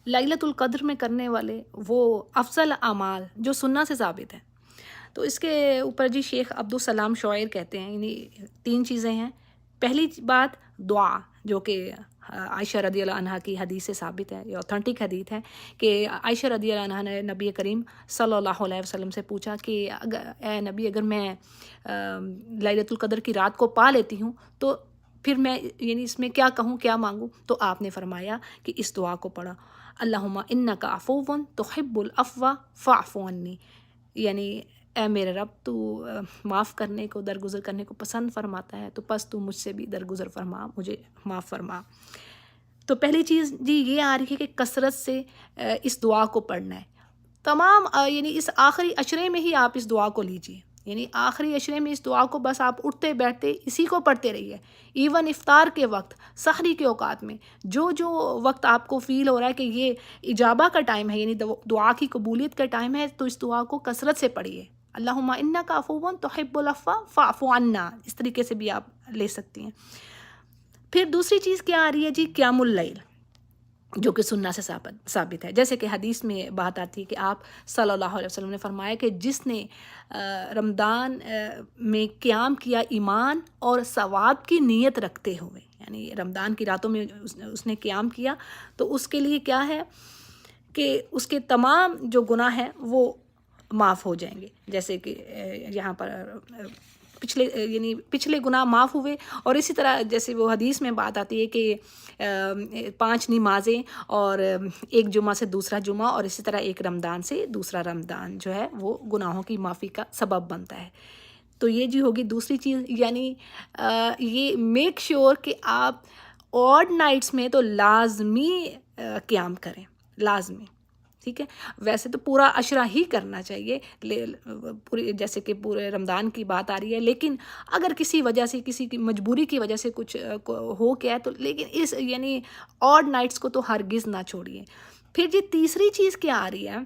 لیلۃ القدر میں کرنے والے وہ افضل اعمال جو سنہ سے ثابت ہے. تو اس کے اوپر جی شیخ عبدالسلام شعیر کہتے ہیں یعنی 3 چیزیں ہیں. پہلی بات دعا، جو کہ عائشہ رضی اللہ عنہا کی حدیث سے ثابت ہے، یہ اوتھینٹک حدیث ہے کہ عائشہ رضی اللہ عنہا نے نبی کریم صلی اللہ علیہ وسلم سے پوچھا کہ اے نبی، اگر میں لیلۃ القدر کی رات کو پا لیتی ہوں تو پھر میں یعنی اس میں کیا کہوں، کیا مانگوں؟ تو آپ نے فرمایا کہ اس دعا کو پڑھا، اللہم انک عفو تحب العفو فاعف عنی، یعنی اے میرے رب، تو معاف کرنے کو، درگزر کرنے کو پسند فرماتا ہے، تو پس تو مجھ سے بھی درگزر فرما، مجھے معاف فرما. تو پہلی چیز جی یہ آ رہی ہے کہ کثرت سے اس دعا کو پڑھنا ہے. تمام یعنی اس آخری عشرے میں ہی آپ اس دعا کو لیجئے، یعنی آخری عشرے میں اس دعا کو بس آپ اٹھتے بیٹھتے اسی کو پڑھتے رہیے. ایون افطار کے وقت، سحری کے اوقات میں، جو وقت آپ کو فیل ہو رہا ہے کہ یہ اجابہ کا ٹائم ہے، یعنی دعا کی قبولیت کا ٹائم ہے، تو اس دعا کو کثرت سے پڑھیے. اللہم انک عفو تحب العفو فاعف عنا، اس طریقے سے بھی آپ لے سکتی ہیں. پھر دوسری چیز کیا آ رہی ہے جی، قیام اللیل، جو کہ سنہ سے ثابت ہے. جیسے کہ حدیث میں بات آتی ہے کہ آپ صلی اللہ علیہ وسلم نے فرمایا کہ جس نے رمضان میں قیام کیا ایمان اور ثواب کی نیت رکھتے ہوئے، یعنی رمضان کی راتوں میں اس نے قیام کیا، تو اس کے لیے کیا ہے کہ اس کے تمام جو گناہ ہیں وہ معاف ہو جائیں گے. جیسے کہ یہاں پر پچھلے گناہ معاف ہوئے، اور اسی طرح جیسے وہ حدیث میں بات آتی ہے کہ 5 نمازیں، اور ایک جمعہ سے دوسرا جمعہ، اور اسی طرح ایک رمضان سے دوسرا رمضان جو ہے وہ گناہوں کی معافی کا سبب بنتا ہے. تو یہ جی ہوگی دوسری چیز. یعنی یہ میک شیور کہ آپ آڈ نائٹس میں تو لازمی قیام کریں، لازمی. ٹھیک ہے، ویسے تو پورا عشرہ ہی کرنا چاہیے، پوری جیسے کہ پورے رمضان کی بات آ رہی ہے، لیکن اگر کسی وجہ سے، کسی کی مجبوری کی وجہ سے کچھ ہو گیا ہے تو لیکن اس یعنی آڈ نائٹس کو تو ہرگز نہ چھوڑیے. پھر جی تیسری چیز کیا آ رہی ہے،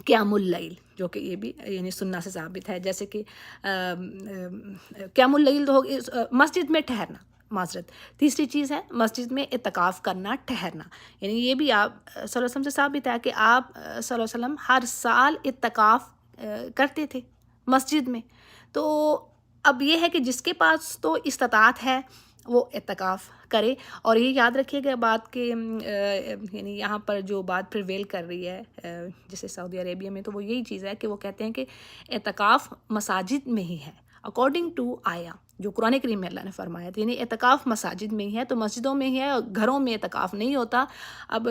قیام اللیل، جو کہ یہ بھی یعنی سنہ سے ثابت ہے. جیسے کہ قیام اللیل تو مسجد میں ٹھہرنا، معذرت، تیسری چیز ہے مسجد میں اعتکاف کرنا، ٹھہرنا. یعنی یہ بھی آپ صلی اللہ علیہ وسلم سے ثابت ہے کہ آپ صلی اللہ علیہ وسلم ہر سال اعتکاف کرتے تھے مسجد میں. تو اب یہ ہے کہ جس کے پاس تو استطاعت ہے وہ اعتکاف کرے. اور یہ یاد رکھیے گا بات کہ یعنی یہاں پر جو بات پریویل کر رہی ہے جیسے سعودی عربیہ میں، تو وہ یہی چیز ہے کہ وہ کہتے ہیں کہ اعتکاف مساجد میں ہی ہے، اکارڈنگ ٹو آیا جو قرآن کریم میں اللہ نے فرمایا تھا. یعنی اعتکاف مساجد میں ہی ہے، تو مسجدوں میں ہی ہے، گھروں میں اعتکاف نہیں ہوتا. اب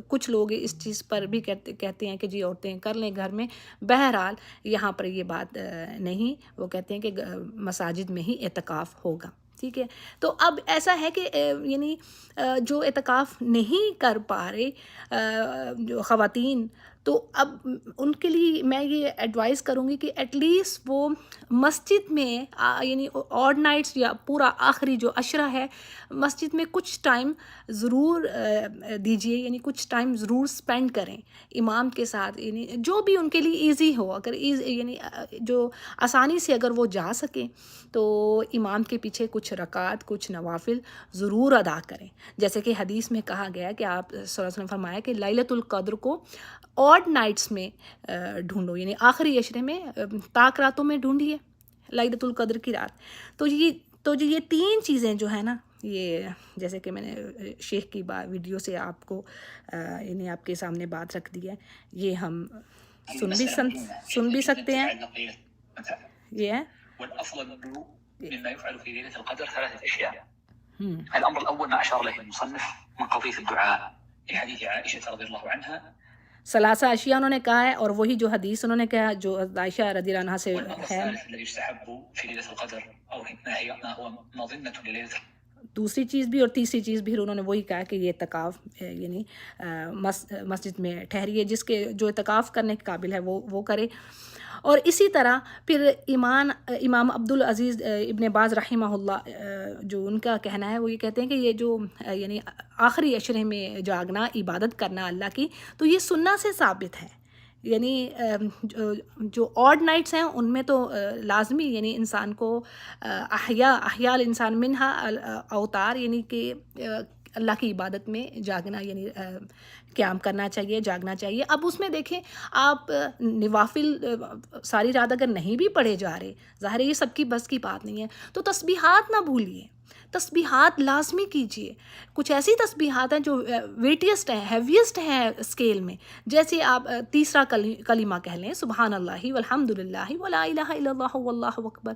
کچھ لوگ اس چیز پر بھی کہتے ہیں کہ جی عورتیں کر لیں گھر میں. بہرحال یہاں پر یہ بات نہیں، وہ کہتے ہیں کہ مساجد میں ہی اعتکاف ہوگا. ٹھیک ہے، تو اب ایسا ہے کہ یعنی جو اعتکاف نہیں کر پا رہے جو خواتین، تو اب ان کے لیے میں یہ ایڈوائز کروں گی کہ ایٹ لیسٹ وہ مسجد میں یعنی آڈ نائٹس یا پورا آخری جو عشرہ ہے مسجد میں کچھ ٹائم ضرور دیجیے، یعنی کچھ ٹائم ضرور سپینڈ کریں امام کے ساتھ، یعنی جو بھی ان کے لیے ایزی ہو. اگر یعنی جو آسانی سے اگر وہ جا سکیں تو امام کے پیچھے کچھ رکعت، کچھ نوافل ضرور ادا کریں. جیسے کہ حدیث میں کہا گیا ہے کہ آپ صلی اللہ علیہ وسلم فرمایا کہ لیلۃ القدر کو آڈ نائٹس میں ڈھونڈو، یعنی آخری عشرے میں، طاق راتوں میں ڈھونڈیے لیلۃ القدر کی رات. تو یہ 3 چیزیں جو ہیں نا، یہ جیسے کہ میں نے شیخ کی ویڈیو سے آپ کو یعنی آپ کے سامنے بات رکھ دی ہے، یہ ہم سن بھی سکتے ہیں. یہ ہے مما يفعل في ليلة القدر 3 أشياء. الأمر الأول ما أشار إليه المصنف من قضية الدعاء في حديث عائشة رضي الله عنها. 3 اشیاء انہوں نے کہا ہے، اور وہی جو حدیث انہوں نے کہا جو عائشہ رضی اللہ عنہا سے والأمر ہے. الثالث الذي يستحب في ليلة القدر أو ما هو مظنة لليلة. دوسری چیز بھی اور تیسری چیز بھی انہوں نے وہی کہا کہ یہ اعتکاف یعنی مسجد میں ٹھہریے، جس کے جو اعتکاف کرنے کے قابل ہے وہ کرے. اور اسی طرح پھر امام عبدالعزیز ابن باز رحمہ اللہ، جو ان کا کہنا ہے، وہ یہ کہتے ہیں کہ یہ جو یعنی آخری عشرے میں جاگنا، عبادت کرنا اللہ کی، تو یہ سنہ سے ثابت ہے. یعنی جو آڈ نائٹس ہیں ان میں تو لازمی یعنی انسان کو احیا الانسان منہا اوتار، یعنی کہ اللہ کی عبادت میں جاگنا، یعنی قیام کرنا چاہیے، جاگنا چاہیے۔ اب اس میں دیکھیں آپ نوافل ساری رات اگر نہیں بھی پڑھے جا رہے، ظاہر ہے یہ سب کی بس کی بات نہیں ہے، تو تسبیحات نہ بھولیے، تسبیحات لازمی کیجیے۔ کچھ ایسی تسبیحات ہیں جو ویٹیسٹ ہیں، ہیویسٹ ہیں اسکیل میں، جیسے آپ تیسرا کلمہ کہہ لیں، سبحان اللہ والحمد للہ ولا الہ الا اللہ واللہ اکبر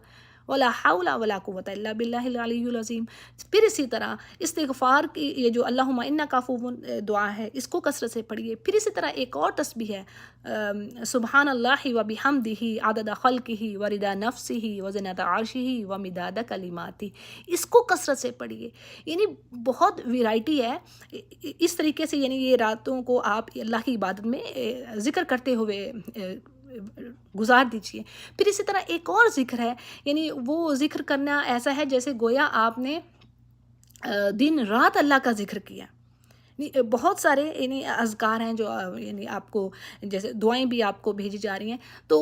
ولا حول ولا قوت الا باللہ العلی العظیم۔ پھر اسی طرح استغفار کی یہ جو اللہم انک عفو دعا ہے، اس کو کثرت سے پڑھیے۔ پھر اسی طرح ایک اور تسبیح ہے سبحان اللہ وبحمدہ عدد خلقہ ورضا نفسہ وزنۃ عرشہ ومداد کلماتہ، اس کو کثرت سے پڑھیے۔ یعنی بہت ویرائٹی ہے اس طریقے سے، یعنی یہ راتوں کو آپ اللہ کی عبادت میں ذکر کرتے ہوئے گزار دیجیے۔ پھر اسی طرح ایک اور ذکر ہے، یعنی وہ ذکر کرنا ایسا ہے جیسے گویا آپ نے دن رات اللہ کا ذکر کیا۔ بہت سارے یعنی اذکار ہیں جو یعنی آپ کو، جیسے دعائیں بھی آپ کو بھیجی جا رہی ہیں، تو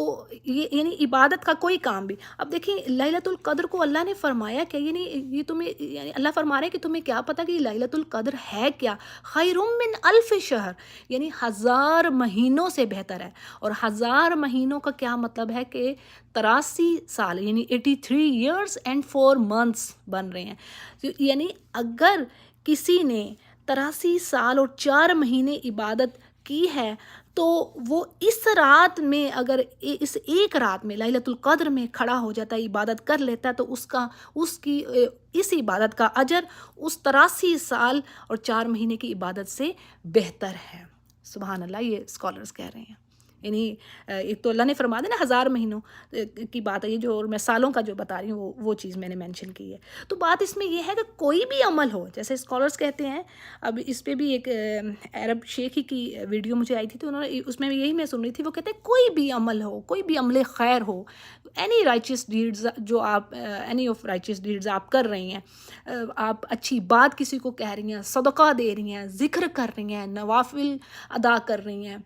یہ یعنی عبادت کا کوئی کام بھی۔ اب دیکھیں لیلۃ القدر کو اللہ نے فرمایا کہ یعنی یہ تمہیں، یعنی اللہ فرما رہے ہیں کہ تمہیں کیا پتہ کہ لیلۃ القدر ہے کیا؟ خیر من الف شہر، یعنی 1000 مہینوں سے بہتر ہے۔ اور 1000 مہینوں کا کیا مطلب ہے کہ 83 سال، یعنی 83 years and 4 months بن رہے ہیں۔ یعنی اگر کسی نے 83 سال اور 4 مہینے عبادت کی ہے، تو وہ اس رات میں، اگر اس ایک رات میں لیلۃ القدر میں کھڑا ہو جاتا ہے، عبادت کر لیتا ہے، تو اس کی اس عبادت کا اجر اس 83 سال اور 4 مہینے کی عبادت سے بہتر ہے۔ سبحان اللہ، یہ اسکالرز کہہ رہے ہیں۔ یعنی ایک تو اللہ نے فرما دیا نا 1000 مہینوں کی بات ہے، یہ جو میں سالوں کا جو بتا رہی ہوں وہ چیز میں نے مینشن کی ہے۔ تو بات اس میں یہ ہے کہ کوئی بھی عمل ہو، جیسے اسکالرز کہتے ہیں، اب اس پہ بھی ایک عرب شیخ ہی کی ویڈیو مجھے آئی تھی، تو انہوں نے اس میں یہی میں سن رہی تھی، وہ کہتے ہیں کوئی بھی عمل ہو، کوئی بھی عمل خیر ہو، اینی رائچس ڈیڈز جو آپ اینی آف رائچس ڈیڈز آپ کر رہی ہیں، آپ اچھی بات کسی کو کہہ رہی ہیں، صدقہ دے رہی ہیں، ذکر کر رہی ہیں، نوافل ادا کر رہی ہیں،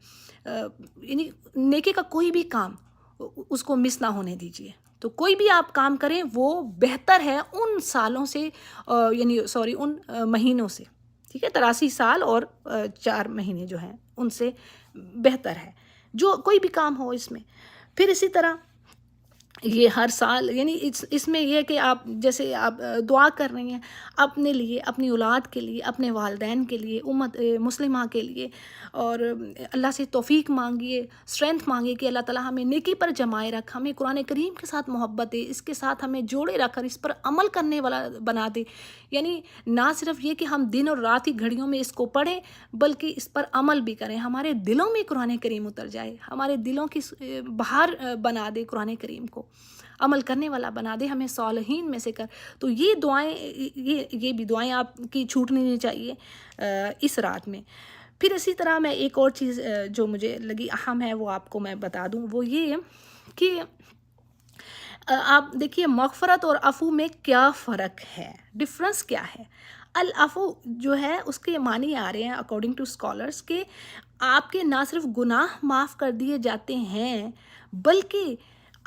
یعنی نیکی کا کوئی بھی کام اس کو مس نہ ہونے دیجیے۔ تو کوئی بھی آپ کام کریں وہ بہتر ہے ان سالوں سے، یعنی ان مہینوں سے، ٹھیک ہے، 83 سال اور 4 مہینے جو ہیں ان سے بہتر ہے جو کوئی بھی کام ہو اس میں۔ پھر اسی طرح یہ ہر سال، یعنی اس میں یہ ہے کہ آپ جیسے آپ دعا کر رہی ہیں اپنے لیے، اپنی اولاد کے لیے، اپنے والدین کے لیے، امت مسلمہ کے لیے، اور اللہ سے توفیق مانگیے، اسٹرینتھ مانگیے کہ اللہ تعالیٰ ہمیں نیکی پر جمائے رکھ، ہمیں قرآن کریم کے ساتھ محبت دے، اس کے ساتھ ہمیں جوڑے رکھ کر اس پر عمل کرنے والا بنا دے۔ یعنی نہ صرف یہ کہ ہم دن اور رات کی گھڑیوں میں اس کو پڑھیں، بلکہ اس پر عمل بھی کریں، ہمارے دلوں میں قرآن کریم اتر جائے، ہمارے دلوں کی بہار بنا دے قرآن کریم کو، عمل کرنے والا بنا دے، ہمیں صالحین میں سے کر۔ تو یہ دعائیں، یہ بھی دعائیں آپ کی چھوٹنی نہیں چاہیے اس رات میں۔ پھر اسی طرح میں ایک اور چیز جو مجھے لگی اہم ہے وہ آپ کو میں بتا دوں، وہ یہ کہ آپ دیکھیے مغفرت اور عفو میں کیا فرق ہے، ڈفرنس کیا ہے۔ العفو جو ہے اس کے معنی آ رہے ہیں اکارڈنگ ٹو اسکالرس کہ آپ کے نہ صرف گناہ معاف کر دیے جاتے ہیں، بلکہ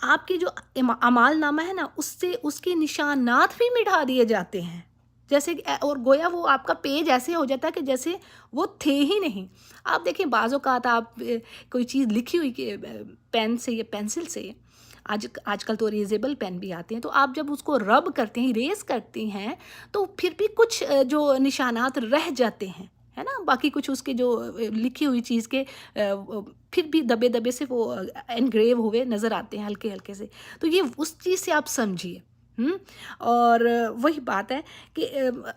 آپ کے جو اعمال نامہ ہے نا، اس سے اس کے نشانات بھی مٹا دیے جاتے ہیں، جیسے اور گویا وہ آپ کا پیج ایسے ہو جاتا ہے کہ جیسے وہ تھے ہی نہیں۔ آپ دیکھیں بعض اوقات آپ کوئی چیز لکھی ہوئی کہ پین سے یا پینسل سے، آج کل تو ریزیبل پین بھی آتے ہیں، تو آپ جب اس کو رب کرتے ہیں، ریز کرتے ہیں، تو پھر بھی کچھ جو نشانات رہ جاتے ہیں، ہے نا، باقی کچھ اس کے جو لکھی ہوئی چیز کے پھر بھی دبے دبے سے وہ انگریو ہوئے نظر آتے ہیں ہلکے ہلکے سے۔ تو یہ اس چیز سے آپ سمجھیے۔ اور وہی بات ہے کہ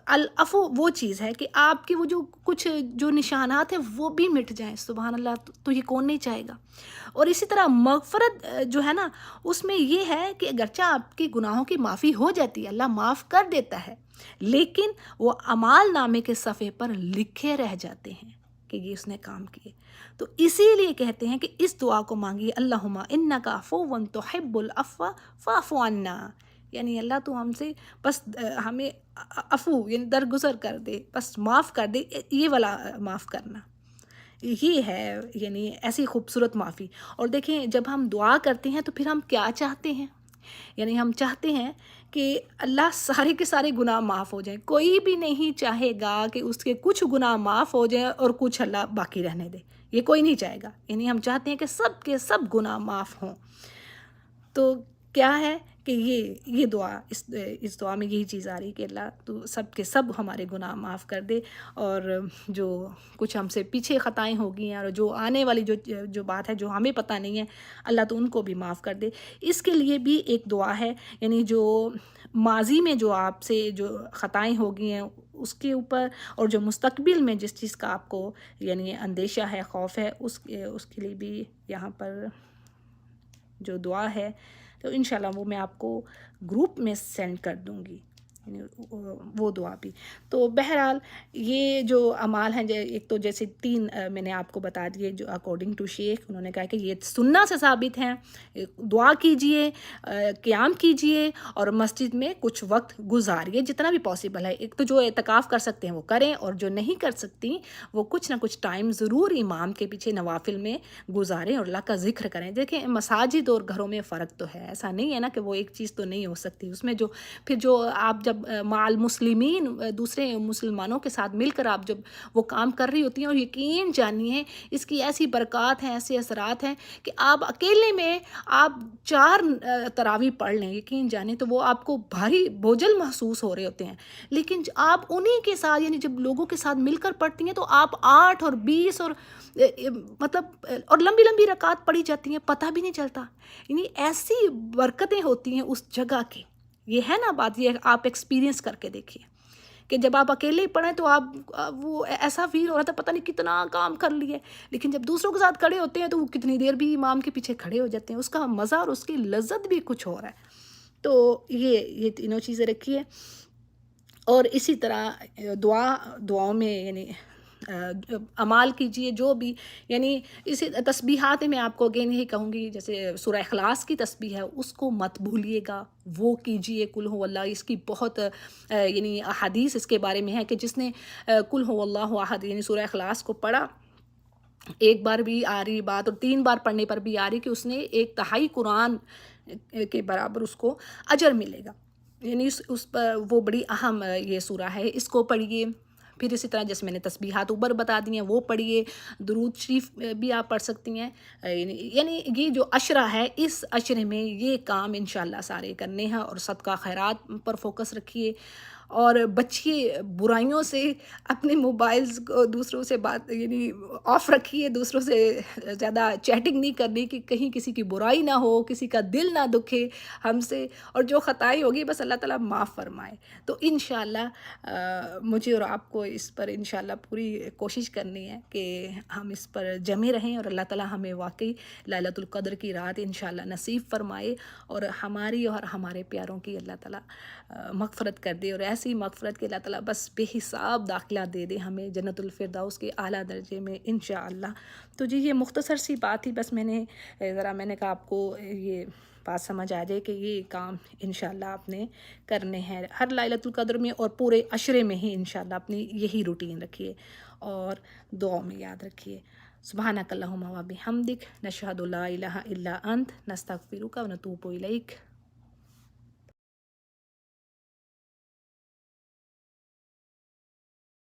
العفو وہ چیز ہے کہ آپ کے وہ جو کچھ جو نشانات ہیں وہ بھی مٹ جائیں۔ سبحان اللہ، تو یہ کون نہیں چاہے گا۔ اور اسی طرح مغفرت جو ہے نا، اس میں یہ ہے کہ اگرچہ آپ کے گناہوں کی معافی ہو جاتی ہے، اللہ معاف کر دیتا ہے، لیکن وہ اعمال نامے کے صفحے پر لکھے رہ جاتے ہیں کہ یہ اس نے کام کیے۔ تو اسی لیے کہتے ہیں کہ اس دعا کو مانگیے، اللہم انک عفو تحب العفو فاعف عنا، یعنی اللہ تو ہم سے بس ہمیں عفو یعنی درگزر کر دے، بس معاف کر دے، یہ والا معاف کرنا، یہ ہے یعنی ایسی خوبصورت معافی۔ اور دیکھیں جب ہم دعا کرتے ہیں تو پھر ہم کیا چاہتے ہیں، یعنی ہم چاہتے ہیں کہ اللہ سارے کے سارے گناہ معاف ہو جائیں. کوئی بھی نہیں چاہے گا کہ اس کے کچھ گناہ معاف ہو جائیں اور کچھ اللہ باقی رہنے دے. یہ کوئی نہیں چاہے گا. یعنی ہم چاہتے ہیں کہ سب کے سب گناہ معاف ہوں. تو کیا ہے کہ یہ دعا اس دعا میں یہی چیز آ رہی کہ اللہ تو سب کے سب ہمارے گناہ معاف کر دے، اور جو کچھ ہم سے پیچھے خطائیں ہو گئی ہیں اور جو آنے والی جو بات ہے جو ہمیں پتہ نہیں ہے، اللہ تو ان کو بھی معاف کر دے. اس کے لیے بھی ایک دعا ہے، یعنی جو ماضی میں جو آپ سے جو خطائیں ہو گئی ہیں اس کے اوپر، اور جو مستقبل میں جس چیز کا آپ کو یعنی اندیشہ ہے، خوف ہے، اس کے لیے بھی یہاں پر جو دعا ہے تو انشاءاللہ وہ میں آپ کو گروپ میں سینڈ کر دوں گی، یعنی وہ دعا بھی. تو بہرحال یہ جو اعمال ہیں، ایک تو جیسے 3 میں نے آپ کو بتا دیے جو اکارڈنگ ٹو شیخ انہوں نے کہا کہ یہ سننا سے ثابت ہیں. دعا کیجئے، قیام کیجئے اور مسجد میں کچھ وقت گزاریے جتنا بھی پاسبل ہے. ایک تو جو اعتکاف کر سکتے ہیں وہ کریں، اور جو نہیں کر سکتی وہ کچھ نہ کچھ ٹائم ضرور امام کے پیچھے نوافل میں گزاریں اور اللہ کا ذکر کریں. دیکھیں مساجد اور گھروں میں فرق تو ہے، ایسا نہیں ہے نا کہ وہ ایک چیز تو نہیں ہو سکتی. اس میں جو پھر جو آپ جب مع المسلمین دوسرے مسلمانوں کے ساتھ مل کر آپ جب وہ کام کر رہی ہوتی ہیں، اور یقین جانیے اس کی ایسی برکات ہیں، ایسے اثرات ہیں کہ آپ اکیلے میں آپ 4 تراویح پڑھ لیں، یقین جانیں تو وہ آپ کو بھاری بوجھل محسوس ہو رہے ہوتے ہیں. لیکن آپ انہی کے ساتھ یعنی جب لوگوں کے ساتھ مل کر پڑھتی ہیں تو آپ 8 اور 20 اور مطلب اور لمبی لمبی رکعت پڑھی جاتی ہیں، پتہ بھی نہیں چلتا. یعنی ایسی برکتیں ہوتی ہیں اس جگہ کی. یہ ہے نا بات، یہ آپ ایکسپیرینس کر کے دیکھیے کہ جب آپ اکیلے پڑھیں تو آپ وہ ایسا فیل ہو رہا تھا پتہ نہیں کتنا کام کر لیے، لیکن جب دوسروں کے ساتھ کھڑے ہوتے ہیں تو وہ کتنی دیر بھی امام کے پیچھے کھڑے ہو جاتے ہیں. اس کا مزہ اور اس کی لذت بھی کچھ ہو رہا ہے. تو یہ تینوں چیزیں رکھیے. اور اسی طرح دعاؤں میں یعنی اعمال کیجئے جو بھی، یعنی اسی تسبیحات میں آپ کو اگین یہی کہوں گی، جیسے سورہ اخلاص کی تسبیح ہے اس کو مت بھولیے گا، وہ کیجئے. قل هو اللہ، اس کی بہت یعنی احادیث اس کے بارے میں ہے کہ جس نے قل هو اللہ احد یعنی سورہ اخلاص کو پڑھا، ایک بار بھی آ رہی بات اور 3 بار پڑھنے پر بھی آ رہی کہ اس نے 1/3 قرآن کے برابر اس کو اجر ملے گا. یعنی اس پر وہ بڑی اہم یہ سورہ ہے، اس کو پڑھیے. پھر اسی طرح جیسے میں نے تسبیحات اوپر بتا دی ہیں وہ پڑھیے. درود شریف بھی آپ پڑھ سکتی ہیں. یعنی یہ جو عشرہ ہے، اس عشرے میں یہ کام انشاءاللہ سارے کرنے ہیں، اور صدقہ خیرات پر فوکس رکھیے، اور بچیے برائیوں سے. اپنے موبائلز کو دوسروں سے بات یعنی آف رکھیے، دوسروں سے زیادہ چیٹنگ نہیں کرنی کہ کہیں کسی کی برائی نہ ہو، کسی کا دل نہ دکھے ہم سے، اور جو خطائیں ہوگی بس اللہ تعالیٰ معاف فرمائے. تو انشاءاللہ مجھے اور آپ کو اس پر انشاءاللہ پوری کوشش کرنی ہے کہ ہم اس پر جمے رہیں، اور اللہ تعالیٰ ہمیں واقعی لیلۃ القدر کی رات انشاءاللہ نصیب فرمائے، اور ہماری اور ہمارے پیاروں کی اللہ تعالیٰ مغفرت کر دے، اور ایسی مغفرت کہ اللہ تعالیٰ بس بے حساب داخلہ دے دے ہمیں جنت الفردوس کے اعلیٰ درجے میں انشاءاللہ. تو جی یہ مختصر سی بات تھی، بس میں نے کہا آپ کو یہ بات سمجھ آ جائے کہ یہ کام انشاءاللہ آپ نے کرنے ہیں ہر لیلۃ القدر میں، اور پورے عشرے میں ہی انشاءاللہ اپنی یہی روٹین رکھیے، اور دعاؤں میں یاد رکھیے. سبحانک اللہم و بحمدک، نشہد لا الہ الا انت، نستغفرک و نتوب الیک.